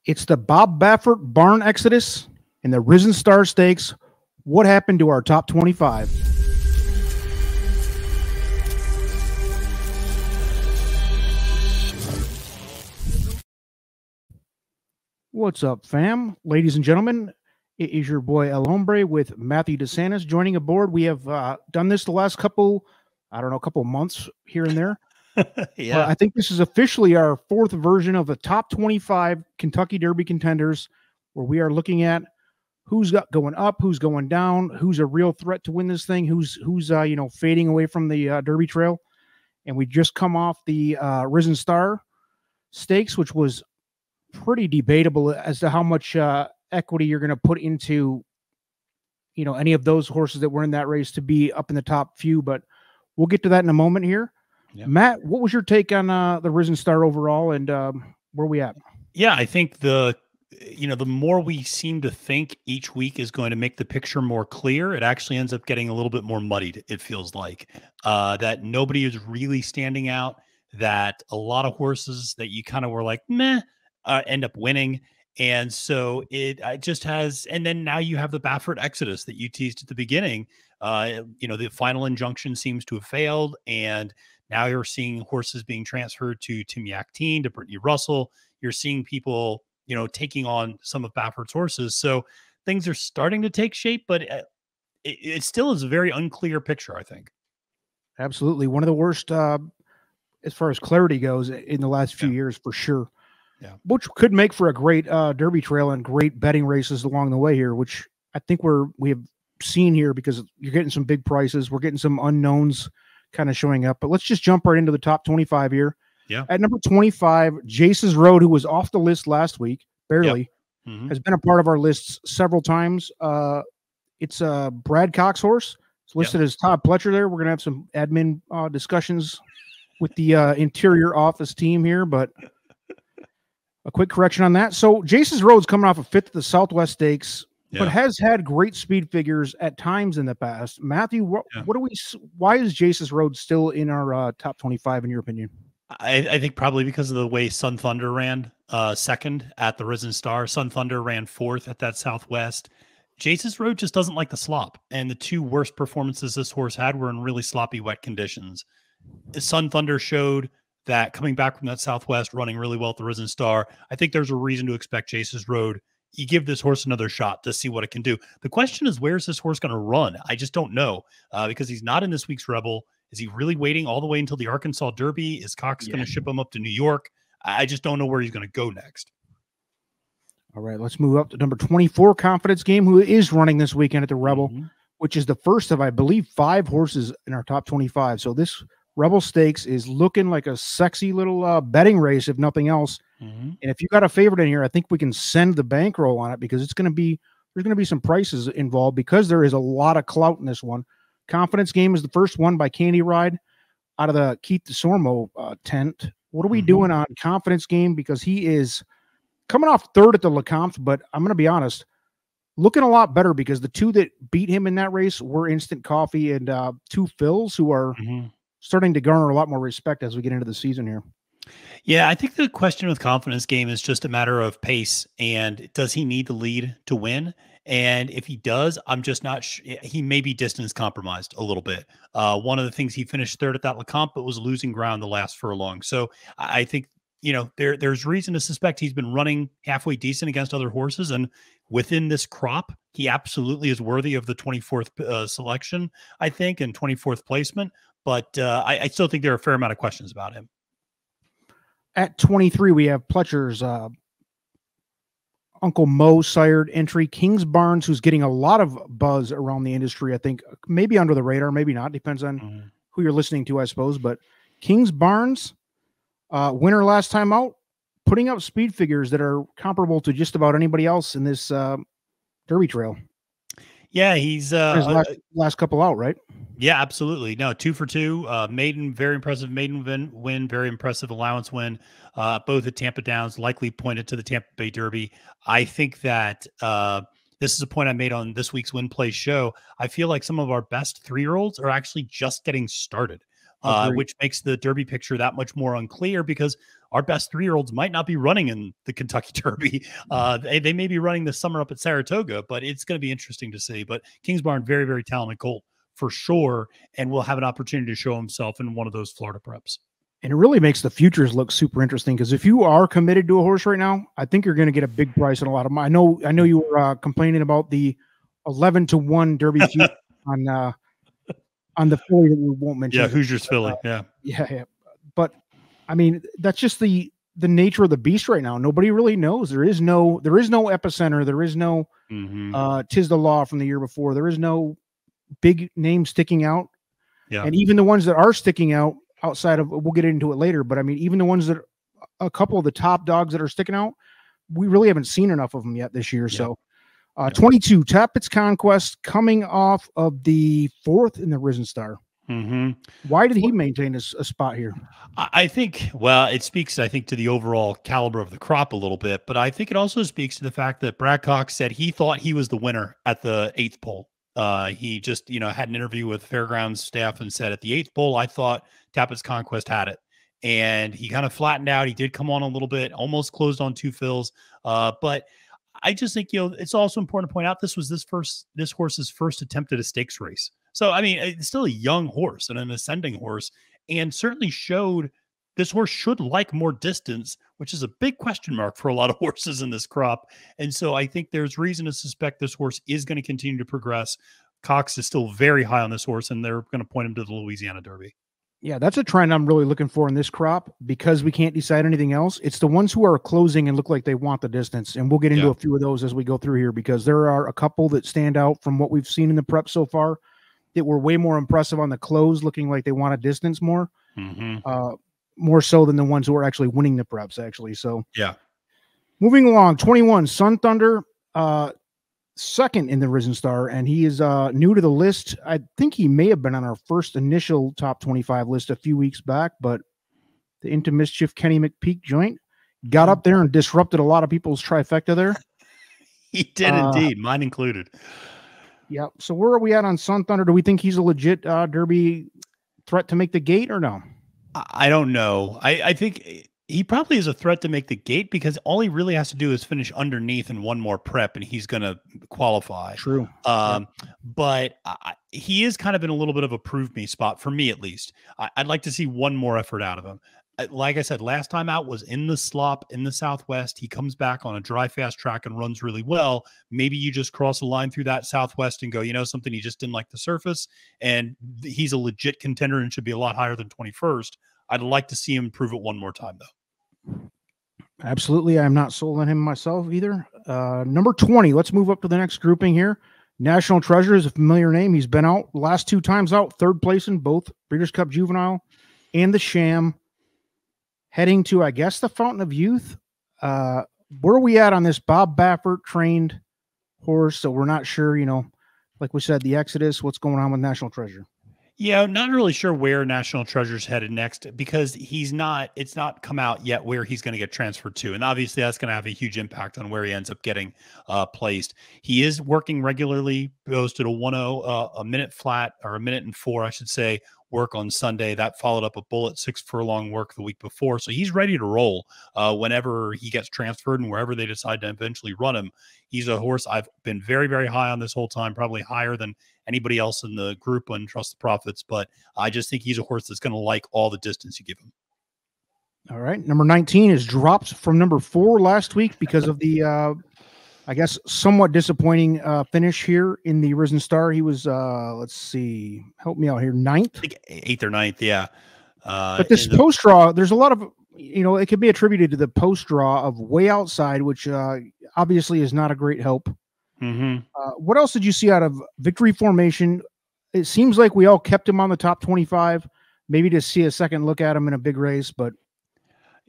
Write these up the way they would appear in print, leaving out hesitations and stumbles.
It's the Bob Baffert Barn Exodus and the Risen Star Stakes. What happened to our top 25? What's up, fam? Ladies and gentlemen, it is your boy El Hombre with Matthew DeSantis joining aboard. We have done this the last couple months here and there. Yeah. I think this is officially our fourth version of the top 25 Kentucky Derby contenders, where we are looking at who's going up, who's going down, who's a real threat to win this thing, who's fading away from the Derby Trail. And we just come off the Risen Star Stakes, which was pretty debatable as to how much equity you're going to put into, any of those horses that were in that race to be up in the top few. But we'll get to that in a moment here. Yeah. Matt, what was your take on the Risen Star overall, and where we at? Yeah, I think the more we seem to think each week is going to make the picture more clear, it actually ends up getting a little bit more muddied. It feels like that nobody is really standing out, that a lot of horses that you kind of were like, meh, end up winning. And so it just has, and then now you have the Baffert Exodus that you teased at the beginning. The final injunction seems to have failed, and now you're seeing horses being transferred to Tim Yakteen, to Brittany Russell. You're seeing people, taking on some of Baffert's horses. So things are starting to take shape, but it still is a very unclear picture, I think. Absolutely. One of the worst, as far as clarity goes, in the last few years, for sure. Yeah. Which could make for a great Derby Trail and great betting races along the way here, which I think we have seen here, because you're getting some big prices. We're getting some unknowns kind of showing up. But let's just jump right into the top 25 here. Yeah. At number 25, Jace's Road, who was off the list last week, barely, has been a part of our lists several times. It's a Brad Cox horse. It's listed as Todd Pletcher there. We're going to have some admin discussions with the interior office team here, but a quick correction on that. So Jace's Road's coming off a fifth at the Southwest Stakes, but has had great speed figures at times in the past. Matthew, why is Jace's Road still in our top 25 in your opinion? I think probably because of the way Sun Thunder ran second at the Risen Star. Sun Thunder ran fourth at that Southwest. Jace's Road just doesn't like the slop, and the two worst performances this horse had were in really sloppy, wet conditions. Sun Thunder showed that coming back from that Southwest, running really well at the Risen Star. I think there's a reason to expect Jace's Road. You give this horse another shot to see what it can do. The question is, where's this horse going to run? I just don't know, because he's not in this week's Rebel. Is he really waiting all the way until the Arkansas Derby? Is Cox going to ship him up to New York? I just don't know where he's going to go next. All right, let's move up to number 24, Confidence Game, who is running this weekend at the Rebel, which is the first of, I believe, 5 horses in our top 25. So this Rebel Stakes is looking like a sexy little betting race, if nothing else. And if you got a favorite in here, I think we can send the bankroll on it, because there's going to be some prices involved, because there is a lot of clout in this one. Confidence Game is the first one by Candy Ride out of the Keith DeSormo tent. What are we doing on Confidence Game? Because he is coming off third at the Lecomte, but I'm going to be honest, looking a lot better, because the two that beat him in that race were Instant Coffee and 2 Phils, who are starting to garner a lot more respect as we get into the season here. Yeah, I think the question with Confidence Game is just a matter of pace, and does he need the lead to win? And if he does, I'm just not he may be distance compromised a little bit. One of the things, he finished third at that Lecomte, but was losing ground the last furlong. So I think, there's reason to suspect he's been running halfway decent against other horses. And within this crop, he absolutely is worthy of the 24th selection, I think, and 24th placement. But I still think there are a fair amount of questions about him. At 23, we have Pletcher's Uncle Mo sired entry, Kings Barnes, who's getting a lot of buzz around the industry. I think maybe under the radar, maybe not. Depends on who you're listening to, I suppose. But Kings Barnes, winner last time out, putting up speed figures that are comparable to just about anybody else in this Derby Trail. Yeah, he's his last couple out, right? Yeah, absolutely. No, 2 for 2. Maiden, very impressive maiden win, very impressive allowance win. Both at Tampa Downs, likely pointed to the Tampa Bay Derby. I think that this is a point I made on this week's Win Play show. I feel like some of our best 3-year-olds are actually just getting started. which makes the Derby picture that much more unclear because our best 3-year-olds might not be running in the Kentucky Derby. They may be running this summer up at Saratoga, but it's going to be interesting to see. But Kingsbarn, very, very talented colt for sure, and will have an opportunity to show himself in one of those Florida preps. And it really makes the futures look super interesting because if you are committed to a horse right now, I think you're going to get a big price on a lot of them. I know you were complaining about the 11-1 Derby future on the filly that we won't mention. Yeah, Hoosiers filly. Yeah. But I mean, that's just the nature of the beast right now. Nobody really knows. There is no Epicenter. There is no Tis the Law from the year before. There is no big name sticking out. Yeah. And even the ones that are sticking out outside of, we'll get into it later, but I mean, even the ones that a couple of the top dogs that are sticking out, we really haven't seen enough of them yet this year. Yeah. So 22, Tapit's Conquest, coming off of the 4th in the Risen Star. Why did he maintain a spot here? I think, well, it speaks, I think, to the overall caliber of the crop a little bit, but I think it also speaks to the fact that Brad Cox said he thought he was the winner at the 8th pole. He just, had an interview with Fairgrounds staff and said at the 8th pole, I thought Tapit's Conquest had it. And he kind of flattened out. He did come on a little bit, almost closed on 2 fills. But I just think, it's also important to point out this was this horse's first attempt at a stakes race. So, I mean, it's still a young horse and an ascending horse, and certainly showed this horse should like more distance, which is a big question mark for a lot of horses in this crop. And so I think there's reason to suspect this horse is going to continue to progress. Cox is still very high on this horse, and they're going to point him to the Louisiana Derby. Yeah, that's a trend I'm really looking for in this crop because we can't decide anything else. It's the ones who are closing and look like they want the distance. And we'll get into a few of those as we go through here because there are a couple that stand out from what we've seen in the prep so far that were way more impressive on the close, looking like they want a distance more. More so than the ones who are actually winning the preps, actually. So, yeah. Moving along, 21, Sun Thunder, 2nd in the Risen Star, and he is new to the list. I think he may have been on our first initial top 25 list a few weeks back, but the Into Mischief Kenny McPeak joint got up there and disrupted a lot of people's trifecta there. He did indeed, mine included. Yeah. So where are we at on Sun Thunder? Do we think he's a legit Derby threat to make the gate or no? I don't know. I think he probably is a threat to make the gate because all he really has to do is finish underneath in one more prep and he's going to qualify. True. But he is kind of in a little bit of a prove me spot for me, at least. I'd like to see one more effort out of him. Like I said, last time out was in the slop in the Southwest. He comes back on a dry, fast track and runs really well. Maybe you just cross a line through that Southwest and go, something, he just didn't like the surface. And he's a legit contender and should be a lot higher than 21st. I'd like to see him prove it one more time, though. Absolutely. I'm not sold on him myself either. Number 20, let's move up to the next grouping here. National Treasure is a familiar name. He's been out the last 2 times out, 3rd place in both Breeders' Cup Juvenile and the Sham. Heading to, I guess, the Fountain of Youth. Where are we at on this Bob Baffert trained horse? So we're not sure, like we said, the Exodus, what's going on with National Treasure? Yeah, not really sure where National Treasure's headed next because it's not come out yet where he's going to get transferred to. And obviously that's going to have a huge impact on where he ends up getting placed. He is working regularly, posted a 1:0, a minute flat, or a minute and 4, I should say, work on Sunday. That followed up a bullet 6 furlong work the week before. So he's ready to roll whenever he gets transferred and wherever they decide to eventually run him. He's a horse I've been very, very high on this whole time, probably higher than anybody else in the group on Trust the Profits. But I just think he's a horse that's going to like all the distance you give him. All right. Number 19 is dropped from number 4 last week because of the, I guess, somewhat disappointing finish here in the Risen Star. He was, let's see, help me out here, 9th? I think 8th or 9th, yeah. But this post draw, there's a lot of, it could be attributed to the post draw of way outside, which obviously is not a great help. What else did you see out of Victory Formation? It seems like we all kept him on the top 25, maybe to see a second look at him in a big race, but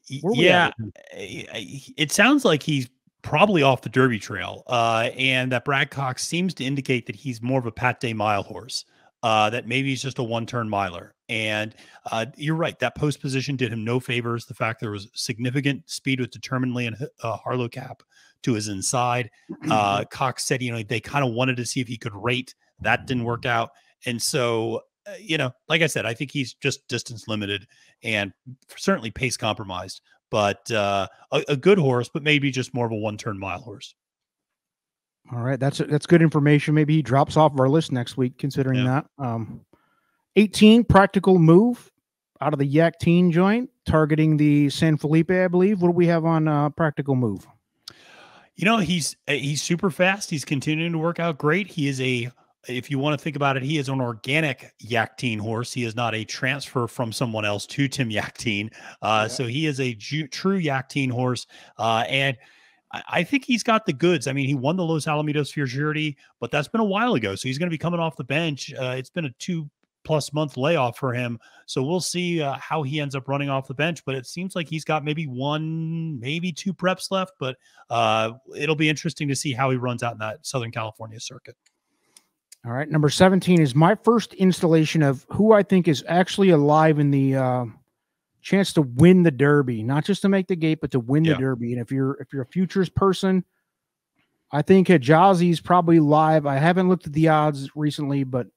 yeah, it sounds like he's probably off the Derby trail, and that Brad Cox seems to indicate that he's more of a Pat Day mile horse, that maybe he's just a one-turn miler. And you're right, that post position did him no favors. The fact there was significant speed with Determinedly and Harlow Cap to his inside. Cox said, they kind of wanted to see if he could rate. That didn't work out. And so like I said, I think he's just distance limited and certainly pace compromised, but a good horse, but maybe just more of a 1-turn mile horse. All right. That's good information. Maybe he drops off of our list next week, considering that. 18 Practical Move out of the Yak Teen joint, targeting the San Felipe, I believe. What do we have on Practical Move? He's super fast. He's continuing to work out great. He is if you want to think about it, he is an organic Yak Teen horse. He is not a transfer from someone else to Tim Yak Teen. So he is a true Yak Teen horse. And I think he's got the goods. I mean, he won the Los Alamitos Futurity, but that's been a while ago. So he's going to be coming off the bench. It's been a 2+ month layoff for him. So we'll see how he ends up running off the bench, but it seems like he's got maybe 1, maybe 2 preps left, but it'll be interesting to see how he runs out in that Southern California circuit. All right. Number 17 is my first installation of who I think is actually alive in the chance to win the Derby, not just to make the gate, but to win the Derby. And if you're a futures person, I think Hijazi is probably live. I haven't looked at the odds recently, but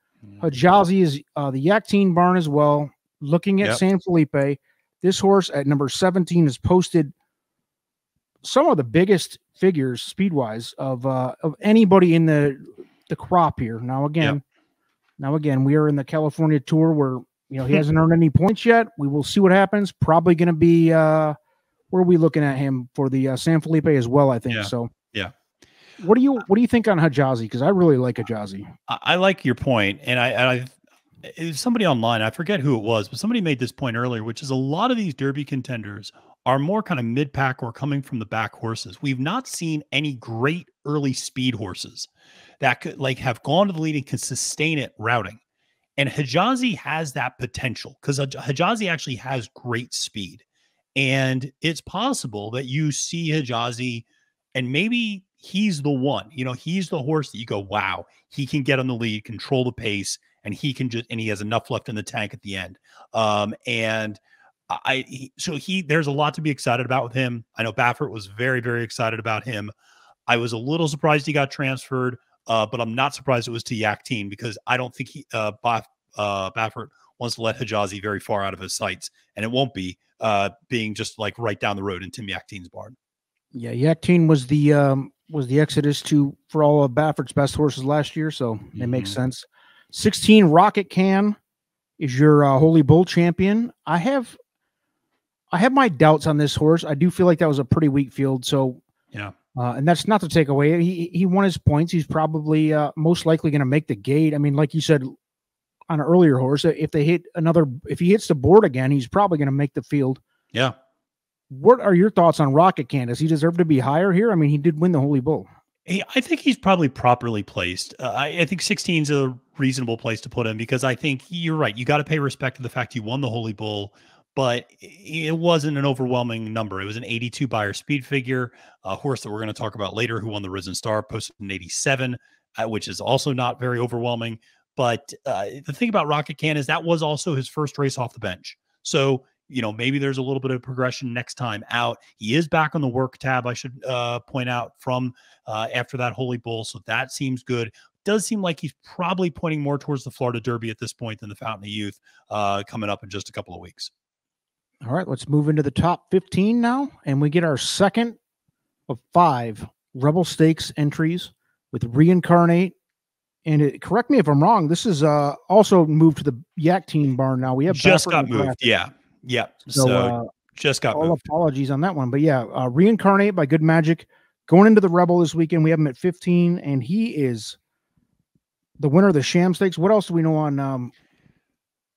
Hijazi is the Yak Teen barn as well. Looking at San Felipe, this horse at number 17 has posted some of the biggest figures speed-wise of anybody in the crop here. Now again, we are in the California Tour where he hasn't earned any points yet. We will see what happens. Probably going to be where are we looking at him for the San Felipe as well, I think. So what do you think on Hijazi? Because I really like Hijazi. I like your point, and I somebody online, I forget who it was, but somebody made this point earlier, which is a lot of these Derby contenders are more kind of mid-pack or coming from the back horses. We've not seen any great early speed horses that could have gone to the lead and can sustain it routing. And Hijazi has that potential because Hijazi actually has great speed. And it's possible that you see Hijazi and maybe he's the one, he's the horse that you go, wow, he can get on the lead, control the pace, and he has enough left in the tank at the end. There's a lot to be excited about with him. I know Baffert was very, very excited about him. I was a little surprised he got transferred, but I'm not surprised it was to Yak Teen because I don't think Baffert wants to let Hijazi very far out of his sights, and it won't be being just right down the road in Tim Yak Teen's barn. Yeah, Yak Teen was the exodus for all of Baffert's best horses last year, so it makes sense. 16 Rocket Can is your Holy Bull champion. I have my doubts on this horse. I do feel like that was a pretty weak field. So and that's not to take away. He won his points. He's probably most likely going to make the gate. I mean, like you said on an earlier horse, if he hits the board again, he's probably going to make the field. Yeah. What are your thoughts on Rocket Can? Does he deserve to be higher here? I mean, he did win the Holy Bull. I think he's probably properly placed. I think 16 is a reasonable place to put him because I think you're right. You got to pay respect to the fact he won the Holy Bull, but it wasn't an overwhelming number. It was an 82 Beyer speed figure, a horse that we're going to talk about later who won the Risen Star, posted an 87, which is also not very overwhelming. But the thing about Rocket Can is that was also his first race off the bench. So, maybe there's a little bit of progression next time out. He is back on the work tab, I should point out, from after that Holy Bull. So that seems good. Does seem like he's probably pointing more towards the Florida Derby at this point than the Fountain of Youth coming up in just a couple of weeks. All right, let's move into the top 15 now. And we get our second of 5 Rebel Stakes entries with Reincarnate. And correct me if I'm wrong, this is also moved to the Yak Teen barn now. We have just got moved. Yeah. So just got moved. Apologies on that one. But Reincarnate by Good Magic going into the Rebel this weekend. We have him at 15, and he is the winner of the Sham Stakes. What else do we know on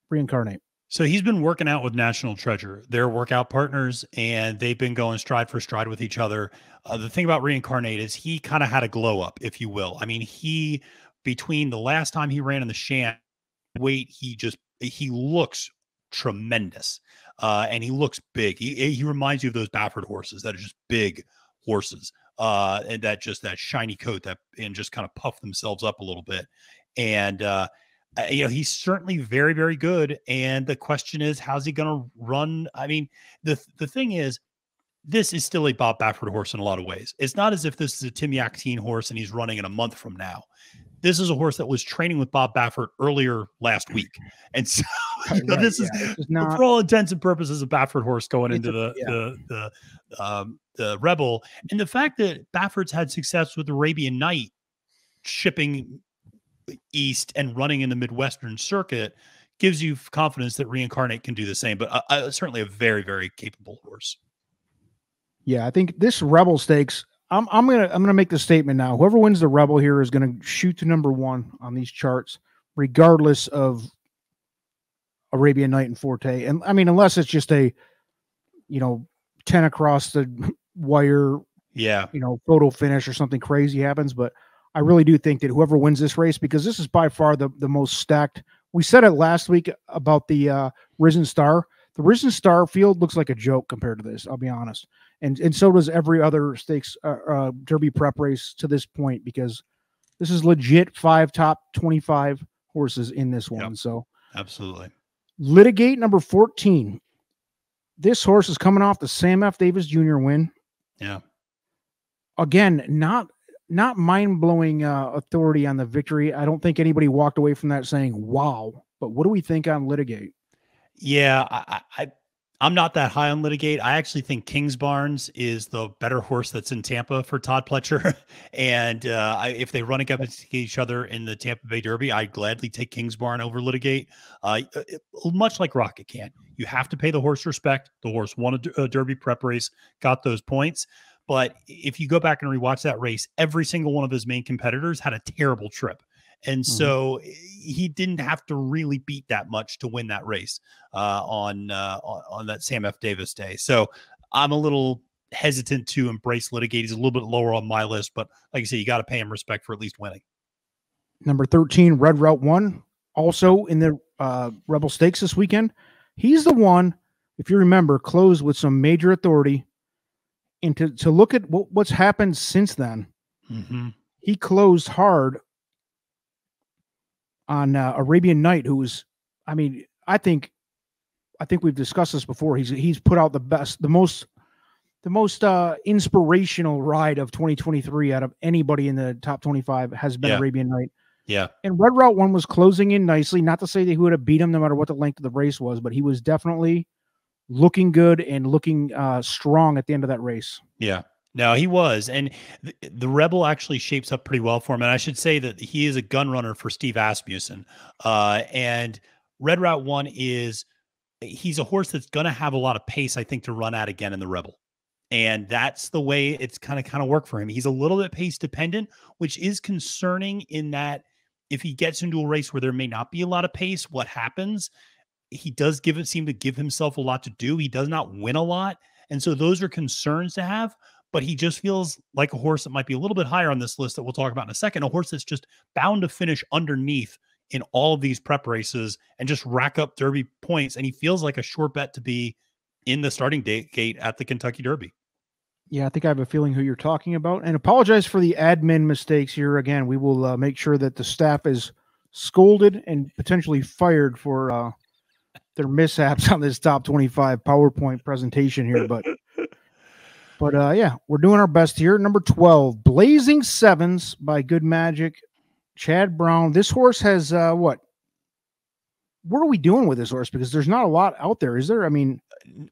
Reincarnate? So he's been working out with National Treasure. They're workout partners, and they've been going stride for stride with each other. The thing about Reincarnate is he kind of had a glow up, if you will. I mean, between the last time he ran in the Sham weight, he looks tremendous. And he looks big. He reminds you of those Baffert horses that are just big horses. And that shiny coat and just kind of puff themselves up a little bit. And, he's certainly very, very good. And the question is, how's he going to run? I mean, the thing is, this is still a Bob Baffert horse in a lot of ways. It's not as if this is a Tim Yak Teen horse and he's running in a month from now. This is a horse that was training with Bob Baffert earlier last week. And so this is not, for all intents and purposes, a Baffert horse going into the Rebel. And the fact that Baffert's had success with Arabian Night shipping east and running in the Midwestern circuit gives you confidence that Reincarnate can do the same. But certainly a very, very capable horse. Yeah, I think this Rebel Stakes, I'm gonna make the statement now. Whoever wins the Rebel here is gonna shoot to number 1 on these charts, regardless of Arabian Night and Forte. And I mean, unless it's just a 10 across the wire, photo finish or something crazy happens. But I really do think that whoever wins this race, because this is by far the most stacked. We said it last week about the Risen Star. The Risen Star field looks like a joke compared to this, I'll be honest. And so does every other stakes Derby prep race to this point, because this is legit 5 top 25 horses in this one. Yep. So absolutely. Litigate, number 14. This horse is coming off the Sam F. Davis Jr. win. Yeah. Again, not mind-blowing authority on the victory. I don't think anybody walked away from that saying, wow. But what do we think on Litigate? Yeah, I'm not that high on Litigate. I actually think Kings Barnes is the better horse that's in Tampa for Todd Pletcher. And if they run against each other in the Tampa Bay Derby, I'd gladly take Kings Barn over Litigate. Much like Rocket can. You have to pay the horse respect. The horse won a Derby prep race, got those points. But if you go back and rewatch that race, every single one of his main competitors had a terrible trip. And so he didn't have to really beat that much to win that race on that Sam F. Davis day. So I'm a little hesitant to embrace Litigate. He's a little bit lower on my list, but like I said, you got to pay him respect for at least winning. Number 13, Red Route 1, also in the Rebel Stakes this weekend. He's the one, if you remember, closed with some major authority. And to look at what's happened since then, he closed hard on Arabian Night, who was, I mean, I think we've discussed this before. He's put out the best, the most inspirational ride of 2023 out of anybody in the top 25 has been Arabian Night. Yeah. And Red Route 1 was closing in nicely. Not to say that he would have beat him no matter what the length of the race was, but he was definitely looking good and looking strong at the end of that race. Yeah. No, he was. And the Rebel actually shapes up pretty well for him. And I should say that he is a gun runner for Steve Asmussen. And Red Route 1 he's a horse that's going to have a lot of pace, I think, to run at again in the Rebel. And that's the way it's kind of work for him. He's a little bit pace dependent, which is concerning in that if he gets into a race where there may not be a lot of pace, what happens? He does seem to give himself a lot to do. He does not win a lot. And so those are concerns to have, but he just feels like a horse that might be a little bit higher on this list that we'll talk about in a second. A horse that's just bound to finish underneath in all of these prep races and just rack up Derby points. And he feels like a sure bet to be in the starting gate at the Kentucky Derby. Yeah, I think I have a feeling who you're talking about. And apologize for the admin mistakes here. Again, we will make sure that the staff is scolded and potentially fired for their mishaps on this top 25 PowerPoint presentation here. But yeah, we're doing our best here. Number 12, Blazing Sevens by Good Magic, Chad Brown. This horse has what are we doing with this horse? Because there's not a lot out there, is there? I mean,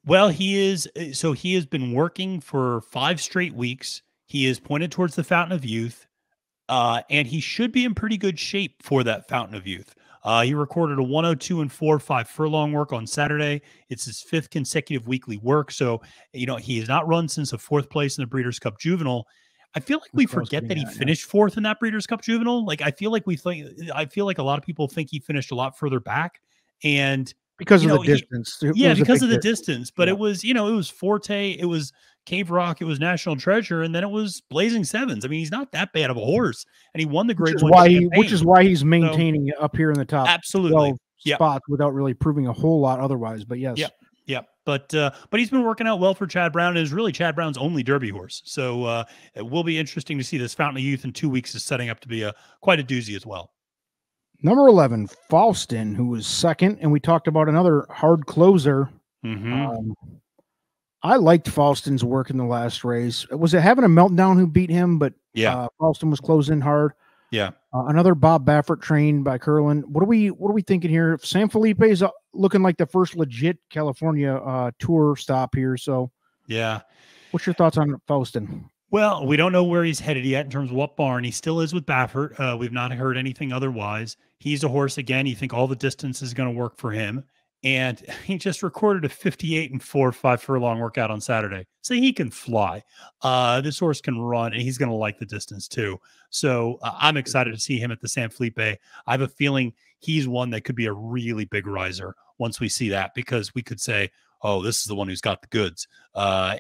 well, he has been working for 5 straight weeks. He is pointed towards the Fountain of Youth, and he should be in pretty good shape for that Fountain of Youth. He recorded a 102 and 4.5 furlong work on Saturday. It's his 5th consecutive weekly work. So, he has not run since a 4th place in the Breeders' Cup Juvenile. I feel like we forget that he finished 4th in that Breeders' Cup Juvenile. Like, I feel like a lot of people think he finished a lot further back, and because of the distance. Because of the distance. But it was, it was Forte, it was Cave Rock, it was National Treasure, and then it was Blazing Sevens. I mean, he's not that bad of a horse, and he won the Grade 1 which is why he's maintaining up here in the top absolutely spots without really proving a whole lot otherwise. But yes. Yeah. But he's been working out well for Chad Brown. It is really Chad Brown's only Derby horse. So it will be interesting to see this Fountain of Youth in 2 weeks is setting up to be quite a doozy as well. Number 11, Falston, who was second, and we talked about another hard closer. I liked Falston's work in the last race. Was it Having a Meltdown who beat him? But Falston was closing hard. Yeah. Another Bob Baffert trained by Curlin. What are we thinking here? San Felipe is looking like the first legit California tour stop here. So yeah. What's your thoughts on Faustin? Well, we don't know where he's headed yet in terms of what barn. He still is with Baffert. We've not heard anything otherwise. He's a horse again. You think all the distance is going to work for him. And he just recorded a 58 and 4 5 furlong workout on Saturday. So he can fly. This horse can run, and he's going to like the distance too. So I'm excited to see him at the San Felipe. I have a feeling he's one that could be a really big riser once we see that, because we could say, oh, this is the one who's got the goods. But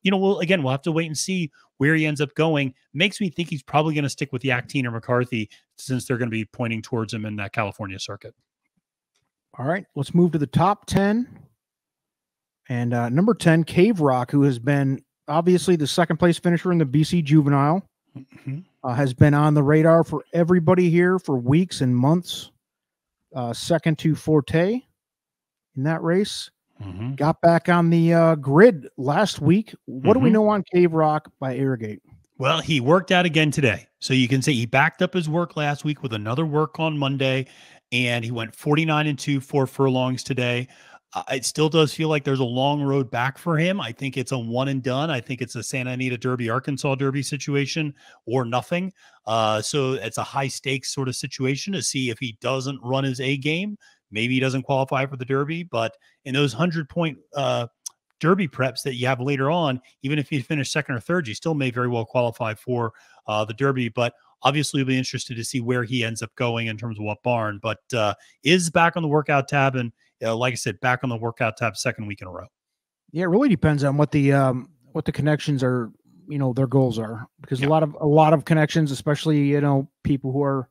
we'll have to wait and see where he ends up going. Makes me think he's probably going to stick with Yaktine or McCarthy, since they're going to be pointing towards him in that California circuit. All right, let's move to the top 10. And number 10, Cave Rock, who has been obviously the second place finisher in the BC Juvenile, has been on the radar for everybody here for weeks and months. Second to Forte in that race. Got back on the grid last week. What do we know on Cave Rock by Arrogate? Well, he worked out again today. So you can say he backed up his work last week with another work on Monday, and he went 49 and 2, 4 furlongs today. It still does feel like there's a long road back for him. I think it's a one and done. I think it's a Santa Anita Derby, Arkansas Derby situation or nothing. So it's a high stakes sort of situation to see if he doesn't run his A game. Maybe he doesn't qualify for the Derby, but in those 100-point Derby preps that you have later on, even if you finish second or third, you still may very well qualify for the Derby. But obviously, we'll be interested to see where he ends up going in terms of what barn. But is back on the workout tab, and like I said, back on the workout tab second week in a row. Yeah, it really depends on what the connections are. Their goals are, because a lot of connections, especially people who are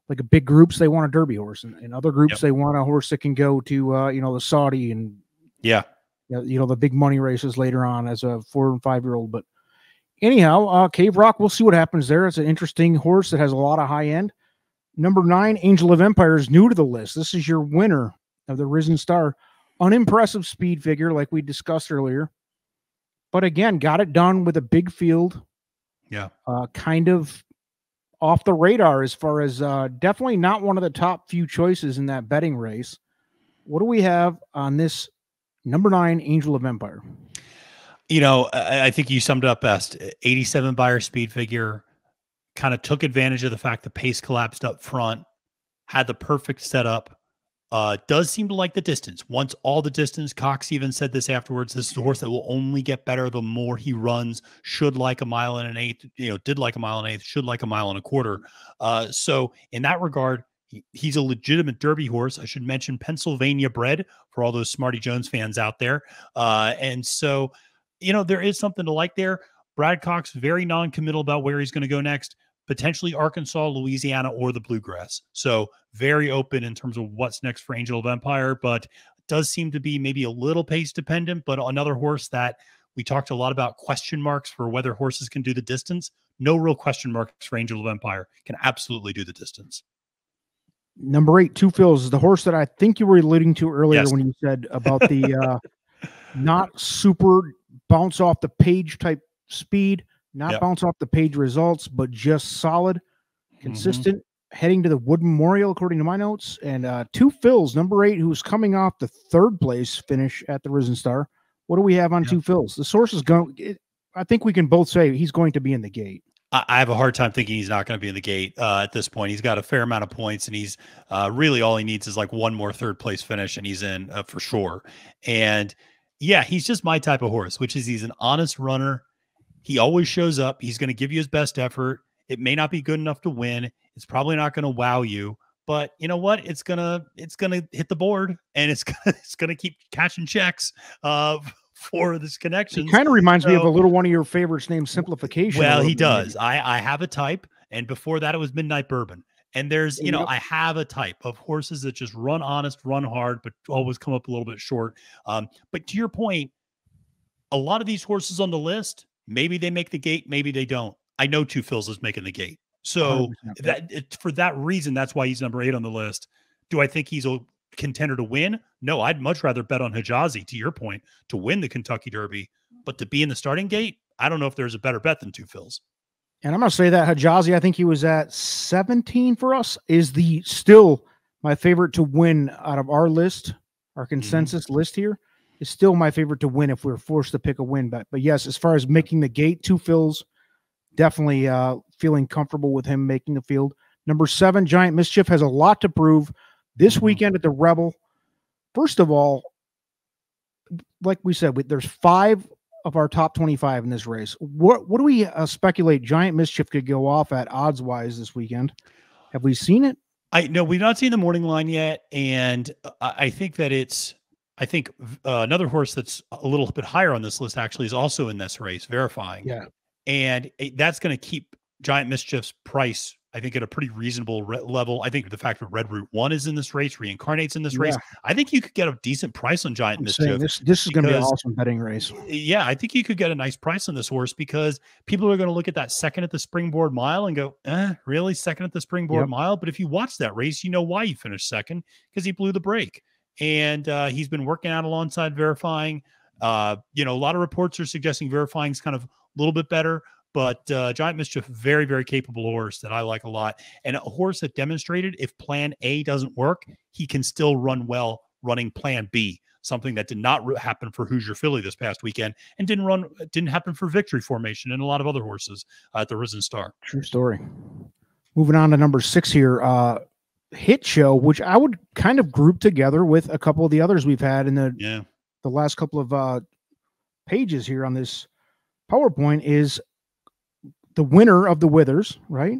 like a big groups, they want a Derby horse, and other groups they want a horse that can go to the Saudi and the big money races later on as a 4 and 5 year old. But anyhow, Cave Rock, we'll see what happens there. It's an interesting horse that has a lot of high end. Number 9, Angel of Empire, is new to the list. This is your winner of the Risen Star. Unimpressive speed figure, like we discussed earlier, but again, got it done with a big field. Kind of off the radar as far as definitely not one of the top few choices in that betting race. What do we have on this number 9, Angel of Empire? I think you summed it up best. 87 buyer speed figure, kind of took advantage of the fact the pace collapsed up front, had the perfect setup. Does seem to like the distance. Wants all the distance. Cox even said this afterwards. This is a horse that will only get better the more he runs. Should like a mile and an eighth. Did like a mile and an eighth. Should like a mile and a quarter. So in that regard, he's a legitimate Derby horse. I should mention Pennsylvania bred for all those Smarty Jones fans out there. And so, there is something to like there. Brad Cox, very non-committal about where he's going to go next. Potentially Arkansas, Louisiana, or the Bluegrass. So very open in terms of what's next for Angel of Empire, but does seem to be maybe a little pace dependent, but another horse that we talked a lot about question marks for whether horses can do the distance. No real question marks for Angel of Empire. Can absolutely do the distance. Number 8, Two Phils, is the horse that I think you were alluding to earlier when you said about the not super bounce off the page type speed. Not bounce off the page results, but just solid, consistent, heading to the Wood Memorial, according to my notes. And Two Phils, number 8, who's coming off the 3rd place finish at the Risen Star. What do we have on Two Phils? The source is going. I think we can both say he's going to be in the gate. I have a hard time thinking he's not going to be in the gate at this point. He's got a fair amount of points, and he's really all he needs is like one more 3rd place finish, and he's in for sure. And he's just my type of horse, which is he's an honest runner. He always shows up. He's going to give you his best effort. It may not be good enough to win. It's probably not going to wow you, but you know what? It's gonna hit the board, and it's gonna keep cashing checks for this connection. He kind of reminds me of a little one of your favorites named Simplification. Well, he does. I have a type, and before that it was Midnight Bourbon. And there's, I have a type of horses that just run honest, run hard, but always come up a little bit short. But to your point, a lot of these horses on the list, maybe they make the gate, maybe they don't. I know Two Phils is making the gate. So for that reason, that's why he's number 8 on the list. Do I think he's a contender to win? No, I'd much rather bet on Hijazi, to your point, to win the Kentucky Derby. But to be in the starting gate, I don't know if there's a better bet than Two Phils. And I'm going to say that Hijazi, I think he was at 17 for us, is still my favorite to win out of our list, our consensus list here. Is still my favorite to win if we're forced to pick a win bet. But yes, as far as making the gate, 2 fills, definitely feeling comfortable with him making the field. Number 7, Giant Mischief, has a lot to prove this weekend at the Rebel. First of all, like we said, there's 5 of our top 25 in this race. What do we speculate Giant Mischief could go off at odds-wise this weekend? Have we seen it? No, we've not seen the morning line yet, and I think that another horse that's a little bit higher on this list actually is also in this race, Verifying. Yeah. And that's going to keep Giant Mischief's price, I think, at a pretty reasonable level. I think the fact that Red Route 1 is in this race, Reincarnate's in this race, I think you could get a decent price on Giant Mischief. This is going to be an awesome betting race. Yeah, I think you could get a nice price on this horse because people are going to look at that second at the Springboard Mile and go, really? Second at the Springboard Mile? But if you watch that race, you know why he finished second, because he blew the brake. And he's been working out alongside Verifying. A lot of reports are suggesting Verifying's kind of a little bit better, but Giant Mischief, very, very capable horse that I like a lot. And a horse that demonstrated if plan A doesn't work, he can still run well running plan B, something that did not happen for Hoosier Philly this past weekend and didn't happen for Victory Formation and a lot of other horses at the Risen Star. True story. Moving on to number 6 here, Hit Show, which I would kind of group together with a couple of the others we've had in the last couple of pages here on this PowerPoint, is the winner of the Withers, right?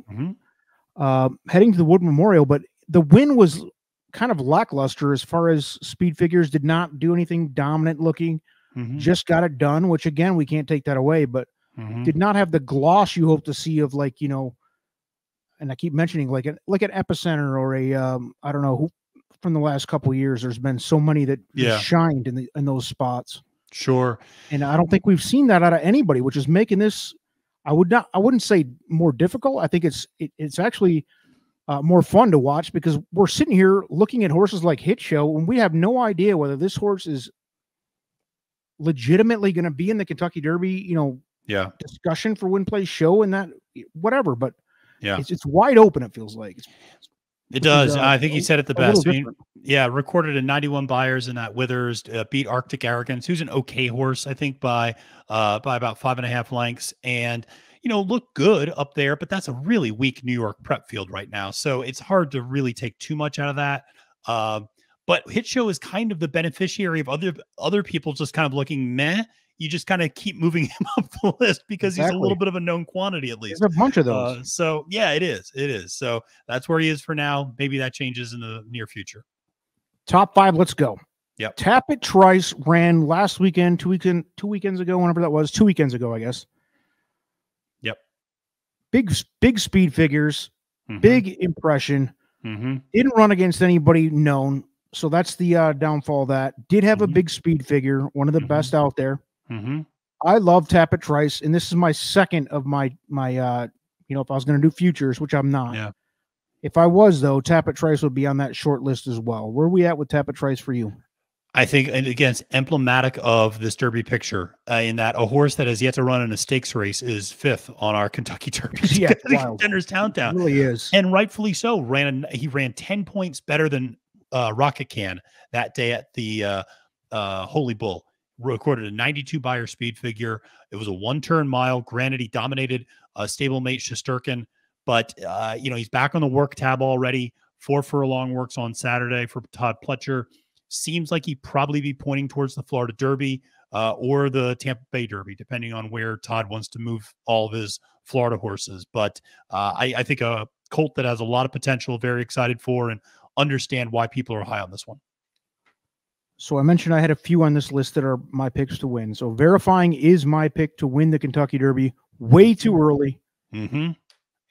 Heading to the Wood Memorial, but the win was kind of lackluster as far as speed figures. Did not do anything dominant looking. Just got it done, which again, we can't take that away, but did not have the gloss you hope to see of, like, and I keep mentioning like an Epicenter or a I don't know who from the last couple of years. There's been so many that shined in those spots. Sure. And I don't think we've seen that out of anybody, which is making this, I wouldn't say more difficult. I think it's actually more fun to watch, because we're sitting here looking at horses like Hit Show and we have no idea whether this horse is legitimately going to be in the Kentucky Derby, discussion for win, place, show, and that whatever. But it's wide open. It feels like it does. I think he said it the best. Recorded in 91 buyers in that Withers, beat Arctic Arrogance, who's an okay horse, I think, by about 5.5 lengths, and look good up there. But that's a really weak New York prep field right now, so it's hard to really take too much out of that. But Hit Show is kind of the beneficiary of other people just kind of looking meh. You just kind of keep moving him up the list because he's a little bit of a known quantity, at least. There's a bunch of those. So yeah, it is. So that's where he is for now. Maybe that changes in the near future. Top 5. Let's go. Yep. Tapit Trice ran last weekend, 2 weekends ago, whenever that was, 2 weekends ago, I guess. Yep. Big speed figures, big impression. Didn't run against anybody known. So that's the downfall of that. Did have a big speed figure, one of the best out there. I love Tapit Trice, and this is my second of my if I was going to do futures, which I'm not. Yeah. If I was, though, Tapit Trice would be on that short list as well. Where are we at with Tapit Trice for you? I think, and again, it's emblematic of this Derby picture in that a horse that has yet to run in a stakes race is 5th on our Kentucky Derby. Contenders Town. It really is. And rightfully so. He ran 10 points better than Rocket Can that day at the Holy Bull. Recorded a 92 buyer speed figure. It was a 1-turn mile. Granted, he dominated stablemate Shesterkin, but he's back on the work tab already. 4 furlong works on Saturday for Todd Pletcher. Seems like he'd probably be pointing towards the Florida Derby or the Tampa Bay Derby, depending on where Todd wants to move all of his Florida horses. But I think a colt that has a lot of potential, very excited for, and understand why people are high on this one. So I mentioned I had a few on this list that are my picks to win. So Verifying is my pick to win the Kentucky Derby way too early. And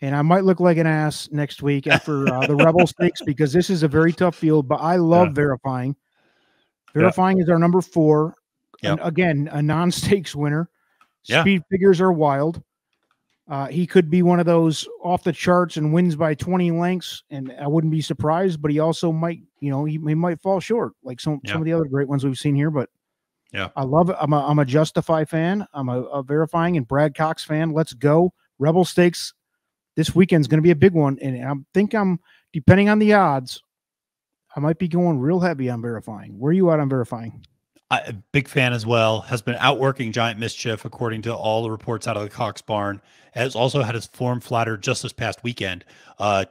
I might look like an ass next week after the Rebel Stakes, because this is a very tough field, but I love Verifying. Verifying is our number 4. And again, a non-stakes winner. Speed figures are wild. He could be one of those off the charts and wins by 20 lengths, and I wouldn't be surprised, but he also might, he might fall short like some of the other great ones we've seen here. But I love it. I'm a Justify fan. I'm a Verifying and Brad Cox fan. Let's go. Rebel Stakes this weekend is going to be a big one, and I think depending on the odds, I might be going real heavy on Verifying. Where are you at on Verifying? A big fan as well. Has been outworking Giant Mischief according to all the reports out of the Cox barn. Has also had his form flattered just this past weekend.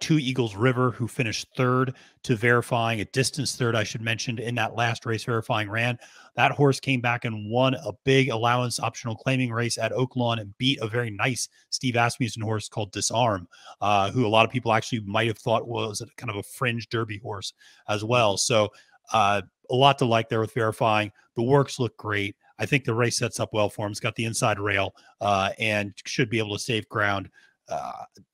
2 Eagles River, who finished third to Verifying, a distance third, I should mention, in that last race Verifying ran. That horse came back and won a big allowance optional claiming race at Oaklawn and beat a very nice Steve Asmussen horse called Disarm, who a lot of people actually might have thought was kind of a fringe Derby horse as well. So a lot to like there with Verifying. The works look great. I think the race sets up well for him. It's got the inside rail and should be able to save ground.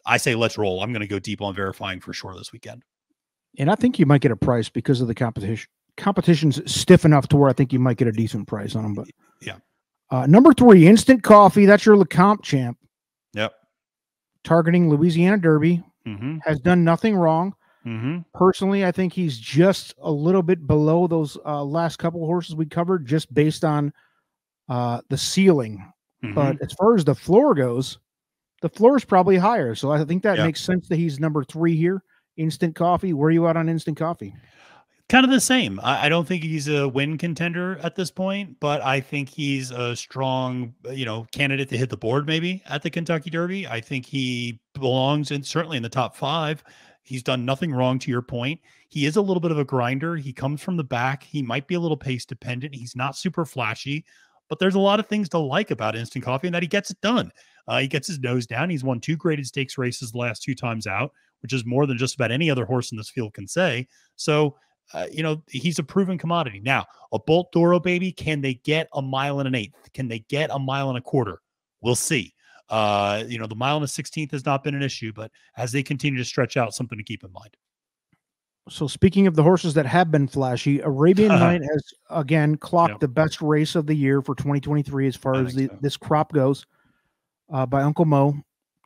I say let's roll. I'm going to go deep on Verifying for sure this weekend. And I think you might get a price because of the competition. Competition's stiff enough to where I think you might get a decent price on them. But yeah. Number 3, Instant Coffee. That's your LeCompte champ. Yep. Targeting Louisiana Derby. Mm-hmm. Has done nothing wrong. Mm-hmm. Personally, I think he's just a little bit below those last couple of horses we covered, just based on the ceiling. Mm-hmm. But as far as the floor goes, the floor is probably higher. So I think that makes sense that he's number 3 here. Instant Coffee. Where are you at on Instant Coffee? Kind of the same. I don't think he's a win contender at this point, but I think he's a strong, candidate to hit the board maybe at the Kentucky Derby. I think he belongs certainly in the top 5. He's done nothing wrong, to your point. He is a little bit of a grinder. He comes from the back. He might be a little pace dependent. He's not super flashy, but there's a lot of things to like about Instant Coffee and that he gets it done. He gets his nose down. He's won 2 graded stakes races the last 2 times out, which is more than just about any other horse in this field can say. So, he's a proven commodity. Now, a Bolt Doro baby, can they get a 1 1/8? Can they get a 1 1/4? We'll see. The 1 1/16 has not been an issue, but as they continue to stretch out, something to keep in mind. So speaking of the horses that have been flashy, Arabian Night has again clocked the best race of the year for 2023 as far as this crop goes, by Uncle Mo,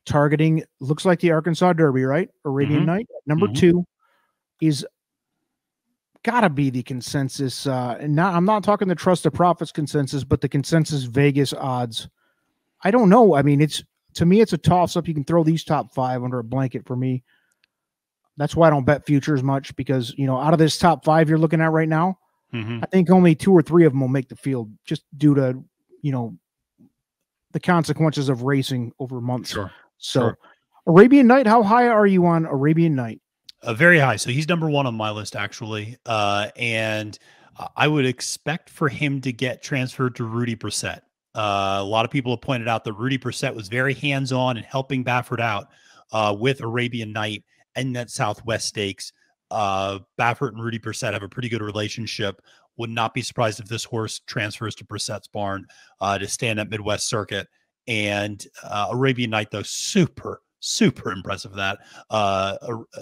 targeting looks like the Arkansas Derby, right? Arabian Night number 2 is gotta be the consensus. I'm not talking the Trust the Profits consensus, but the consensus Vegas odds. I don't know. I mean, to me, it's a toss up. You can throw these top 5 under a blanket for me. That's why I don't bet futures much, because, out of this top 5 you're looking at right now, I think only 2 or 3 of them will make the field just due to, the consequences of racing over months. Sure. So Arabian Night, how high are you on Arabian Night? Very high. So he's number 1 on my list, actually. And I would expect for him to get transferred to Rudy Brissett. A lot of people have pointed out that Rudy Brissett was very hands-on in helping Baffert out with Arabian Night and that Southwest Stakes. Baffert and Rudy Brissett have a pretty good relationship. Would not be surprised if this horse transfers to Brissett's barn to stand at Midwest Circuit. And Arabian Night, though, super impressive that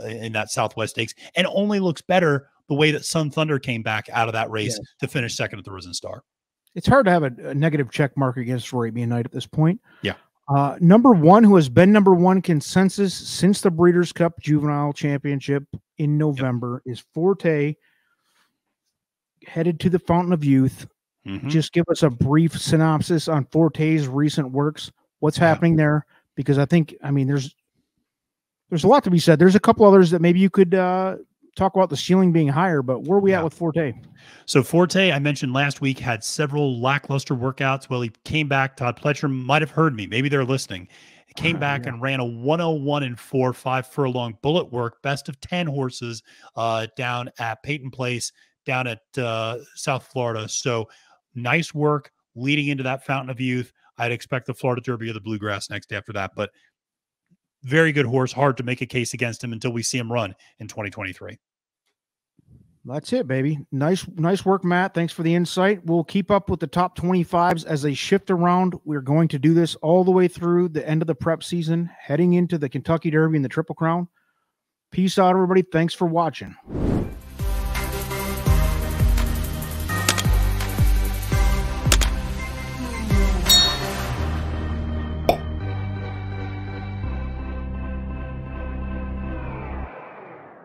in that Southwest Stakes, and only looks better the way that Sun Thunder came back out of that race to finish second at the Risen Star. It's hard to have a negative check mark against Arabian Night at this point. Yeah. Number 1, who has been number 1 consensus since the Breeders' Cup Juvenile Championship in November, is Forte, headed to the Fountain of Youth. Just give us a brief synopsis on Forte's recent works. What's happening there? Because there's a lot to be said. There's a couple others that maybe you could talk about the ceiling being higher, but where are we at with Forte? So Forte, I mentioned last week, had several lackluster workouts. Well, he came back. Todd Pletcher might have heard me. Maybe they're listening. He came back and ran a 101-4, 5 furlong bullet work, best of 10 horses down at Peyton Place, down at South Florida. So nice work leading into that Fountain of Youth. I'd expect the Florida Derby or the Bluegrass next after that, but very good horse. Hard to make a case against him until we see him run in 2023. That's it, baby. Nice work, Matt. Thanks for the insight. We'll keep up with the top 25s as they shift around. We're going to do this all the way through the end of the prep season, heading into the Kentucky Derby and the Triple Crown. Peace out, everybody. Thanks for watching.